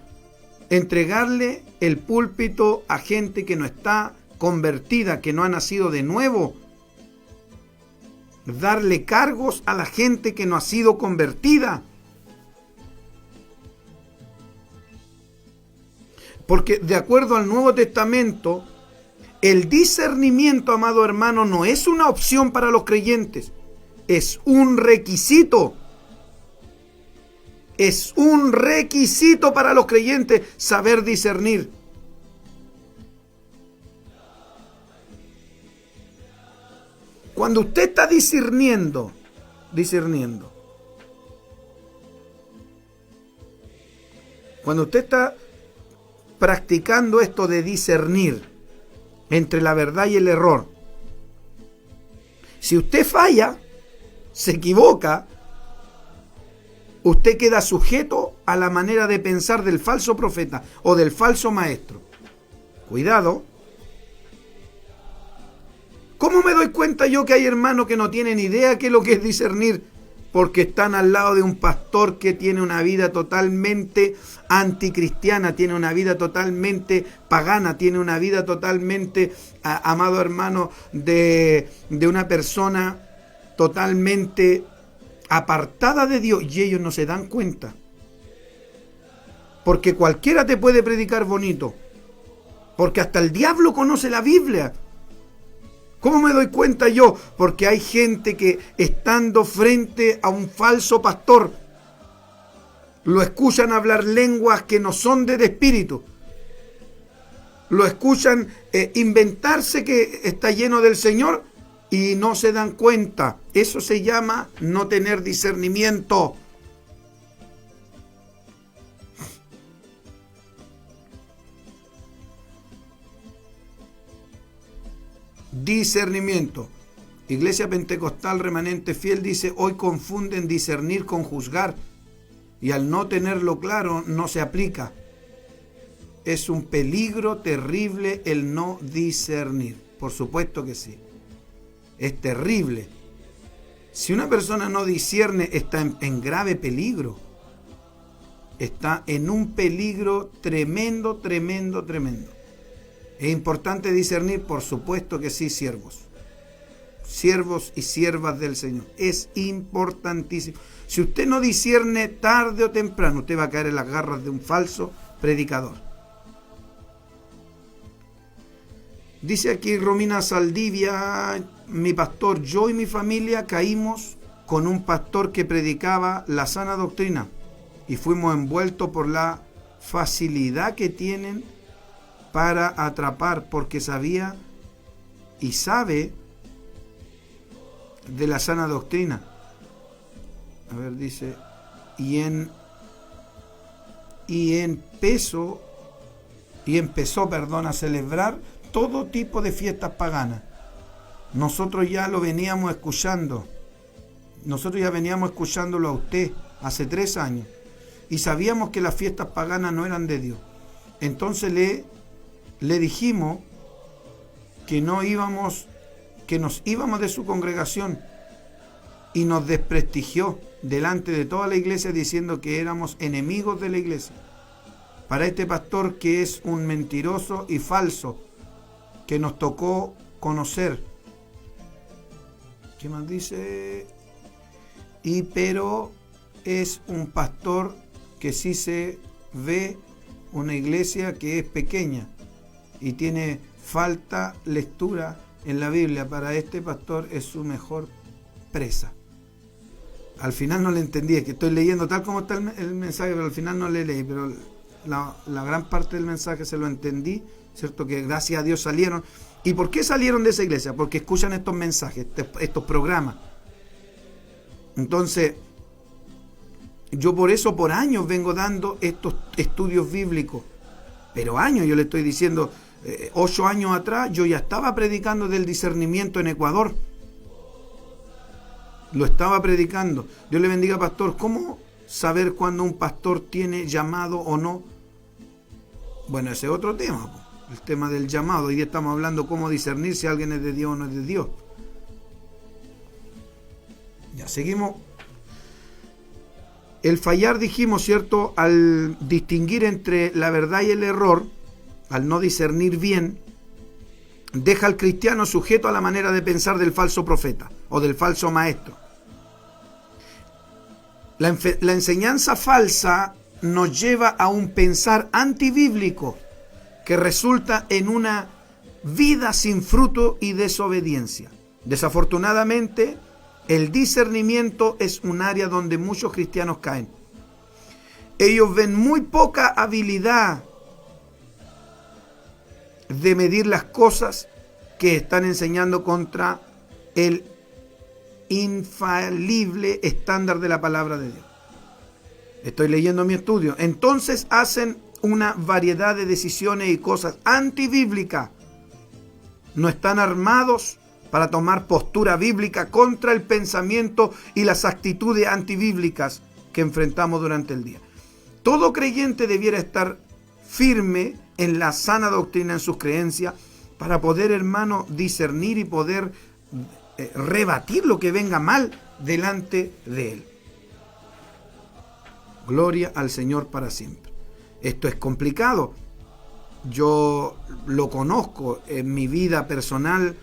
Entregarle el púlpito a gente que no está convertida, que no ha nacido de nuevo. Darle cargos a la gente que no ha sido convertida. Porque de acuerdo al Nuevo Testamento, el discernimiento, amado hermano, no es una opción para los creyentes, es un requisito. Es un requisito para los creyentes saber discernir. Cuando usted está discerniendo, cuando usted está practicando esto de discernir entre la verdad y el error, si usted falla, se equivoca, usted queda sujeto a la manera de pensar del falso profeta o del falso maestro. Cuidado. ¿Cómo me doy cuenta yo que hay hermanos que no tienen idea qué es lo que es discernir? Porque están al lado de un pastor que tiene una vida totalmente anticristiana, tiene una vida totalmente pagana, tiene una vida totalmente, amado hermano, de una persona totalmente apartada de Dios, y ellos no se dan cuenta. Porque cualquiera te puede predicar bonito, porque hasta el diablo conoce la Biblia. ¿Cómo me doy cuenta yo? Porque hay gente que, estando frente a un falso pastor, lo escuchan hablar lenguas que no son de espíritu. Lo escuchan inventarse que está lleno del Señor y no se dan cuenta. Eso se llama no tener discernimiento. Discernimiento. Iglesia Pentecostal Remanente Fiel dice: hoy confunden discernir con juzgar, y al no tenerlo claro no se aplica. Es un peligro terrible el no discernir. Por supuesto que sí. Es terrible. Si una persona no discierne, está en grave peligro. Está en un peligro tremendo, tremendo, tremendo. ¿Es importante discernir? Por supuesto que sí, siervos. Siervos y siervas del Señor. Es importantísimo. Si usted no discierne, tarde o temprano, usted va a caer en las garras de un falso predicador. Dice aquí Romina Saldivia: mi pastor, yo y mi familia caímos con un pastor que predicaba la sana doctrina y fuimos envueltos por la facilidad que tienen para atrapar, porque sabía y sabe de la sana doctrina. A ver, dice, y empezó, a celebrar todo tipo de fiestas paganas. Nosotros ya lo veníamos escuchando. Nosotros ya veníamos escuchándolo a usted hace 3 años y sabíamos que las fiestas paganas no eran de Dios. Entonces le dijimos que nos íbamos de su congregación, y nos desprestigió delante de toda la iglesia diciendo que éramos enemigos de la iglesia. Para este pastor, que es un mentiroso y falso, que nos tocó conocer. ¿Qué más dice? Pero es un pastor que sí se ve una iglesia que es pequeña y tiene falta lectura en la Biblia para este pastor es su mejor presa. Al final no le entendí, es que estoy leyendo tal como está el mensaje, pero al final no le leí, pero la gran parte del mensaje se lo entendí, ¿cierto? Que gracias a Dios salieron. ¿Y por qué salieron de esa iglesia? Porque escuchan estos mensajes, estos programas. Entonces, yo por eso por años vengo dando estos estudios bíblicos. Pero años, yo le estoy diciendo, 8 años atrás yo ya estaba predicando del discernimiento en Ecuador. Lo estaba predicando. Dios le bendiga, pastor. ¿Cómo saber cuándo un pastor tiene llamado o no? Bueno, ese es otro tema, el tema del llamado. Hoy día estamos hablando cómo discernir si alguien es de Dios o no es de Dios. Ya, seguimos. El fallar, dijimos, ¿cierto? Al distinguir entre la verdad y el error, al no discernir bien, deja al cristiano sujeto a la manera de pensar del falso profeta o del falso maestro. La enseñanza falsa nos lleva a un pensar antibíblico que resulta en una vida sin fruto y desobediencia. Desafortunadamente, el discernimiento es un área donde muchos cristianos caen. Ellos ven muy poca habilidad de medir las cosas que están enseñando contra el infalible estándar de la palabra de Dios. Estoy leyendo mi estudio. Entonces hacen una variedad de decisiones y cosas antibíblicas. No están armados para tomar postura bíblica contra el pensamiento y las actitudes antibíblicas que enfrentamos durante el día. Todo creyente debiera estar firme en la sana doctrina, en sus creencias, para poder, hermano, discernir y poder rebatir lo que venga mal delante de él. Gloria al Señor para siempre. Esto es complicado. Yo lo conozco en mi vida personal.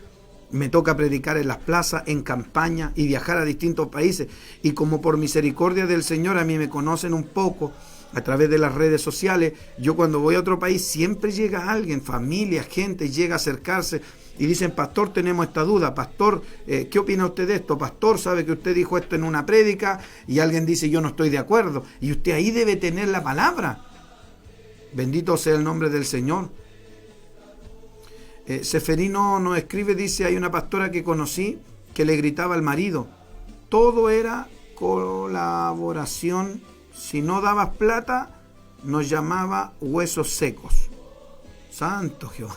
Me toca predicar en las plazas, en campaña y viajar a distintos países. Y como por misericordia del Señor a mí me conocen un poco a través de las redes sociales, yo cuando voy a otro país siempre llega alguien, familia, gente, llega a acercarse y dicen: pastor, tenemos esta duda, pastor, ¿qué opina usted de esto? Pastor, ¿sabe que usted dijo esto en una prédica? Y alguien dice: yo no estoy de acuerdo. Y usted ahí debe tener la palabra. Bendito sea el nombre del Señor. Seferino nos escribe, dice: hay una pastora que conocí que le gritaba al marido. Todo era colaboración. Si no dabas plata, nos llamaba huesos secos. Santo Jehová.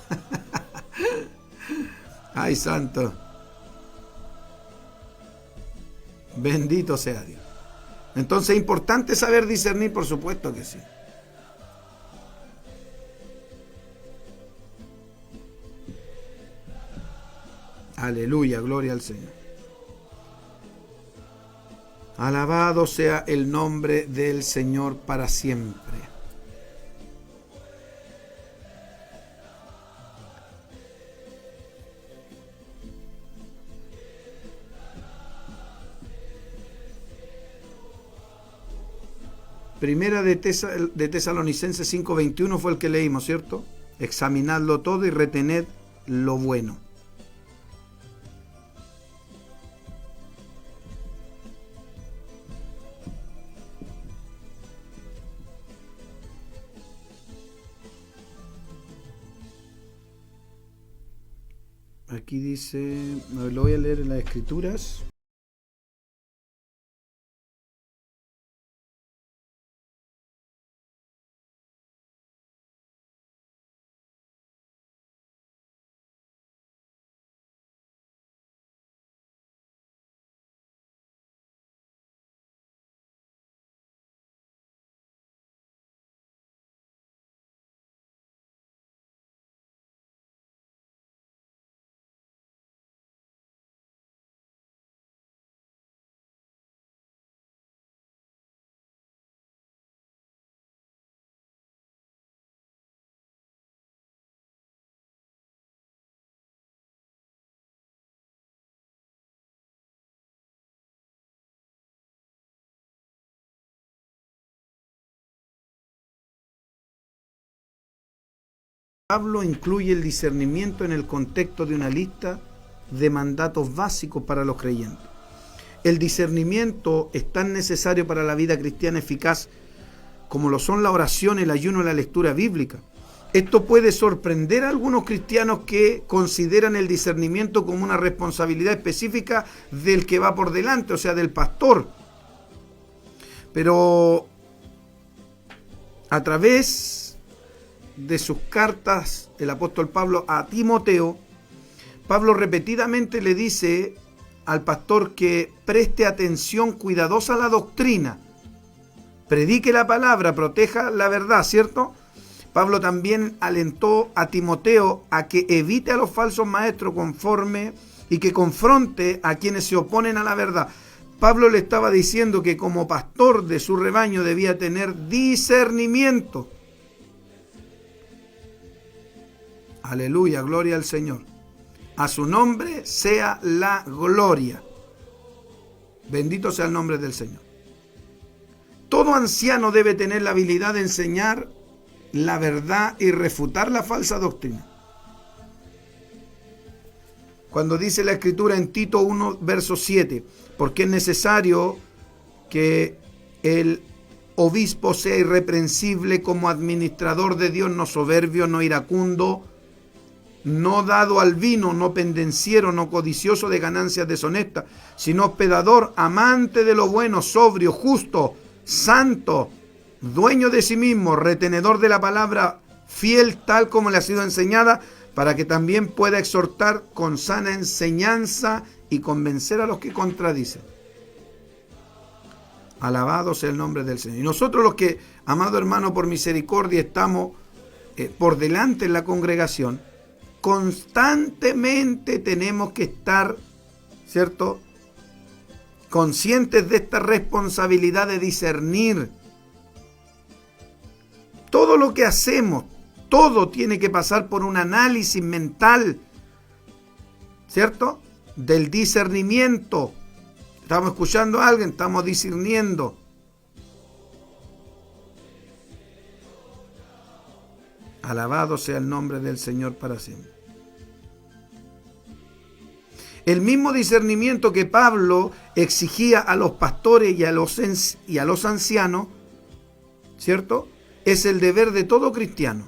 Ay, santo. Bendito sea Dios. Entonces es importante saber discernir, por supuesto que sí. Aleluya, gloria al Señor. Alabado sea el nombre del Señor para siempre. Primera de Tesalonicenses 5:21 fue el que leímos, ¿cierto? Examinadlo todo y retened lo bueno. Aquí dice, lo voy a leer en las Escrituras. Pablo incluye el discernimiento en el contexto de una lista de mandatos básicos para los creyentes. El discernimiento es tan necesario para la vida cristiana eficaz como lo son la oración, el ayuno y la lectura bíblica. Esto puede sorprender a algunos cristianos que consideran el discernimiento como una responsabilidad específica del que va por delante, o sea, del pastor. Pero a través de sus cartas, el apóstol Pablo a Timoteo, Pablo repetidamente le dice al pastor que preste atención cuidadosa a la doctrina, predique la palabra, proteja la verdad, ¿cierto? Pablo también alentó a Timoteo a que evite a los falsos maestros y que confronte a quienes se oponen a la verdad. Pablo le estaba diciendo que como pastor de su rebaño debía tener discernimiento. Aleluya, gloria al Señor. A su nombre sea la gloria. Bendito sea el nombre del Señor. Todo anciano debe tener la habilidad de enseñar la verdad y refutar la falsa doctrina. Cuando dice la Escritura en Tito 1, verso 7, porque es necesario que el obispo sea irreprensible como administrador de Dios, no soberbio, no iracundo, no dado al vino, no pendenciero, no codicioso de ganancias deshonestas, sino hospedador, amante de lo bueno, sobrio, justo, santo, dueño de sí mismo, retenedor de la palabra, fiel tal como le ha sido enseñada, para que también pueda exhortar con sana enseñanza y convencer a los que contradicen. Alabado sea el nombre del Señor. Y nosotros los que, amado hermano, por misericordia estamos por delante en la congregación, constantemente tenemos que estar, ¿cierto?, conscientes de esta responsabilidad de discernir. Todo lo que hacemos, todo tiene que pasar por un análisis mental, ¿cierto?, del discernimiento. Estamos escuchando a alguien, estamos discerniendo. Alabado sea el nombre del Señor para siempre. El mismo discernimiento que Pablo exigía a los pastores y a los ancianos, ¿cierto?, es el deber de todo cristiano.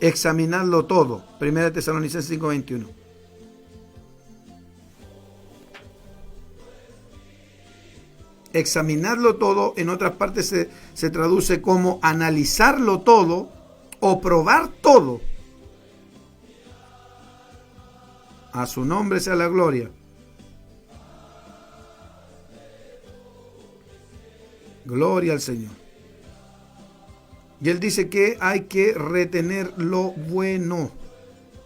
Examinarlo todo. 1 Tesalonicenses 5:21. Examinarlo todo, en otras partes se traduce como analizarlo todo o probar todo. A su nombre sea la gloria. Gloria al Señor. Y él dice que hay que retener lo bueno.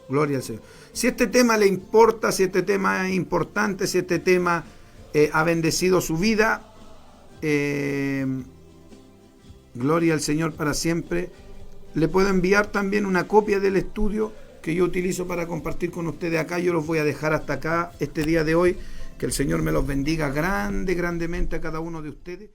Gloria al Señor. Si este tema le importa, si este tema es importante, si este tema ha bendecido su vida, gloria al Señor para siempre. Le puedo enviar también una copia del estudio que yo utilizo para compartir con ustedes acá. Yo los voy a dejar hasta acá este día de hoy. Que el Señor me los bendiga grandemente a cada uno de ustedes.